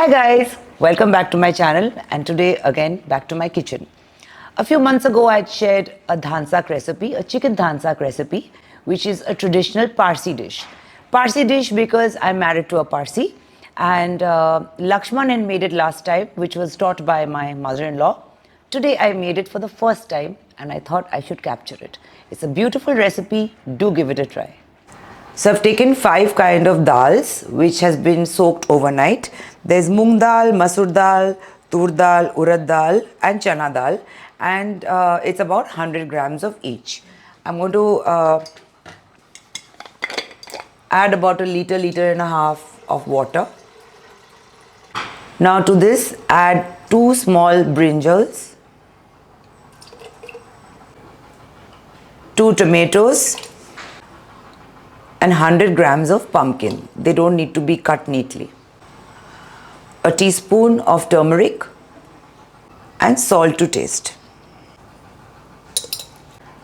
Hi guys, welcome back to my channel and today again back to my kitchen. A few months ago I had shared a Dhansak recipe, a chicken Dhansak recipe, which is a traditional Parsi dish. Parsi dish because I'm married to a Parsi and Lakshman had made it last time, which was taught by my mother-in-law. Today I made it for the first time and I thought I should capture it. It's a beautiful recipe, do give it a try. So I've taken 5 kind of dals which has been soaked overnight. There's moong dal, masoor dal, tur dal, urad dal and chana dal, and it's about 100 grams of each. I'm going to add about a liter and a half of water. Now to this add 2 small brinjals, 2 tomatoes and 100 grams of pumpkin. They don't need to be cut neatly. A teaspoon of turmeric and salt to taste.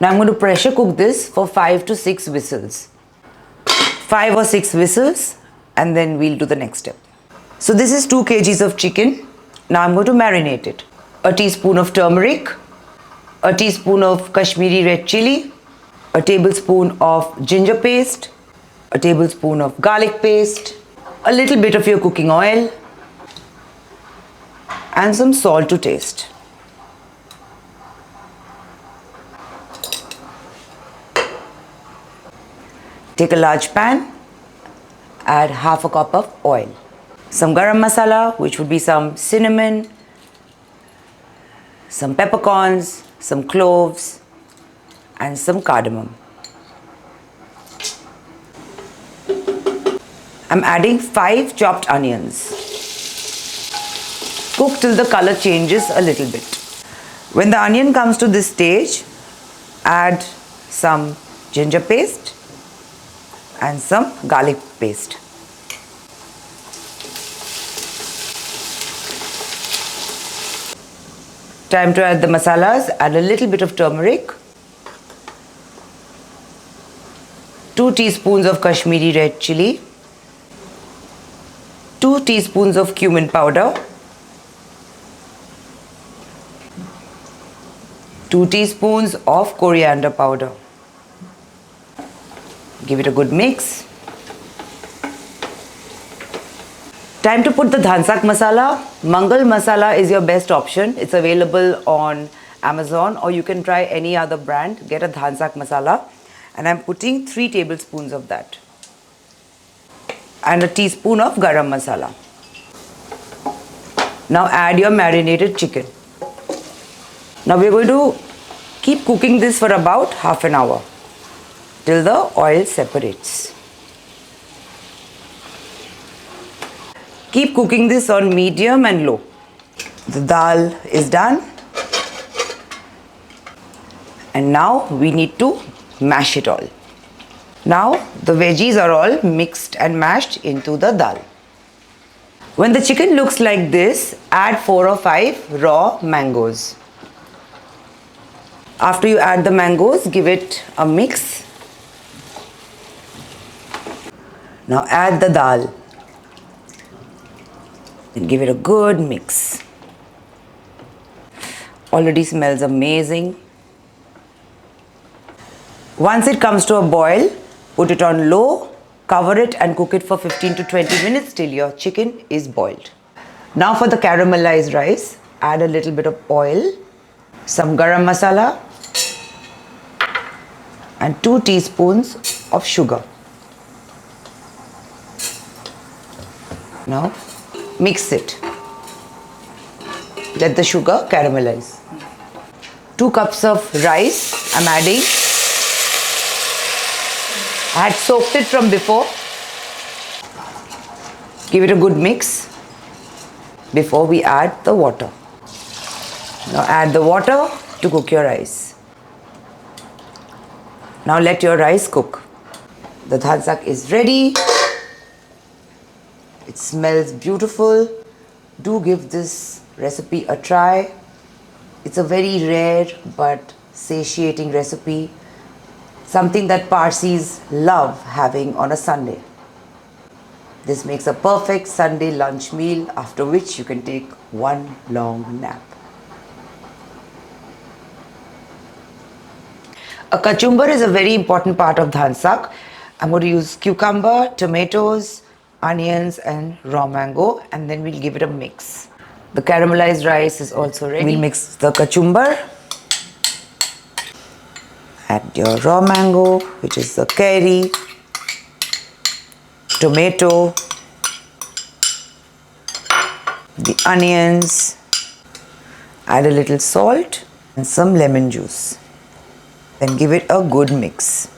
Now I'm going to pressure cook this for 5 to 6 whistles. 5 or 6 whistles and then we'll do the next step. So this is 2 kgs of chicken. Now I'm going to marinate it. A teaspoon of turmeric, a teaspoon of Kashmiri red chili, a tablespoon of ginger paste, a tablespoon of garlic paste, a little bit of your cooking oil and some salt to taste. Take a large pan, add half a cup of oil. Some garam masala, which would be some cinnamon, some peppercorns, some cloves and some cardamom. I'm adding 5 chopped onions. Cook till the color changes a little bit. When the onion comes to this stage, add some ginger paste and some garlic paste. Time to add the masalas. Add a little bit of turmeric, 2 teaspoons of Kashmiri red chili, 2 teaspoons of cumin powder, 2 teaspoons of coriander powder. Give it a good mix. Time to put the Dhansak masala. Mangal masala is your best option. It's available on Amazon or you can try any other brand. Get a Dhansak masala and I'm putting 3 tablespoons of that. And a teaspoon of garam masala. Now add your marinated chicken. Now we're going to keep cooking this for about half an hour till the oil separates. Keep cooking this on medium and low. The dal is done. And now we need to mash it all. Now the veggies are all mixed and mashed into the dal. When the chicken looks like this, add 4 or 5 raw mangoes. After you add the mangoes, give it a mix. Now add the dal and give it a good mix. Already smells amazing. Once it comes to a boil, put it on low, cover it and cook it for 15 to 20 minutes till your chicken is boiled. Now for the caramelized rice, add a little bit of oil, some garam masala and 2 teaspoons of sugar. Now mix it. Let the sugar caramelize. 2 cups of rice I'm adding. I had soaked it from before. Give it a good mix before we add the water. Now add the water to cook your rice. Now let your rice cook. The Dhansak is ready. It smells beautiful. Do give this recipe a try. It's a very rare but satiating recipe. Something that Parsis love having on a Sunday. This makes a perfect Sunday lunch meal, after which you can take one long nap. A kachumbar is a very important part of dhansak. I'm going to use cucumber, tomatoes, onions and raw mango, and then we'll give it a mix. The caramelized rice is also ready. We'll mix the kachumbar. Add your raw mango, which is the curry, tomato, the onions, add a little salt and some lemon juice. Then give it a good mix.